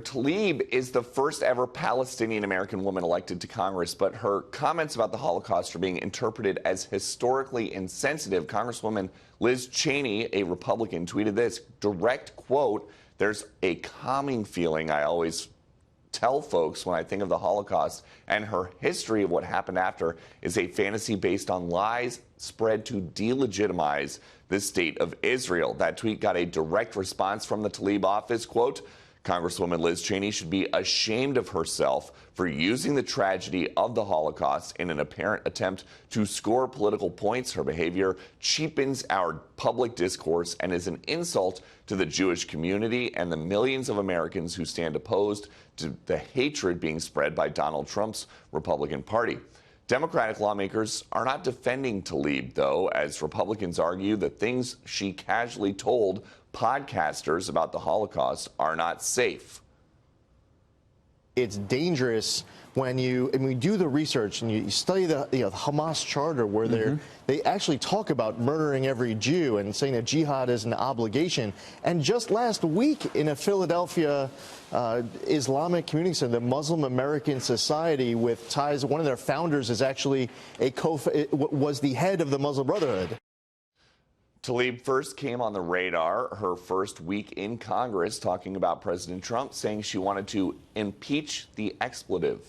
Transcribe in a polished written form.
Tlaib is the first ever Palestinian-American woman elected to Congress, but her comments about the Holocaust are being interpreted as historically insensitive. Congresswoman Liz Cheney, a Republican, tweeted this, direct quote, "There's a calming feeling I always tell folks when I think of the Holocaust, and her history of what happened after is a fantasy based on lies spread to delegitimize the state of Israel." That tweet got a direct response from the Tlaib office, quote, "Congresswoman Liz Cheney should be ashamed of herself for using the tragedy of the Holocaust in an apparent attempt to score political points. Her behavior cheapens our public discourse and is an insult to the Jewish community and the millions of Americans who stand opposed to the hatred being spread by Donald Trump's Republican Party." Democratic lawmakers are not defending Tlaib, though, as Republicans argue the things she casually told podcasters about the Holocaust are not safe. It's dangerous when you do the research and you study the Hamas charter, where they actually talk about murdering every Jew and saying that jihad is an obligation. And just last week in a Philadelphia Islamic community center, the Muslim American Society, with ties, one of their founders is actually was the head of the Muslim Brotherhood. Tlaib first came on the radar her first week in Congress, talking about President Trump, saying she wanted to impeach the expletive.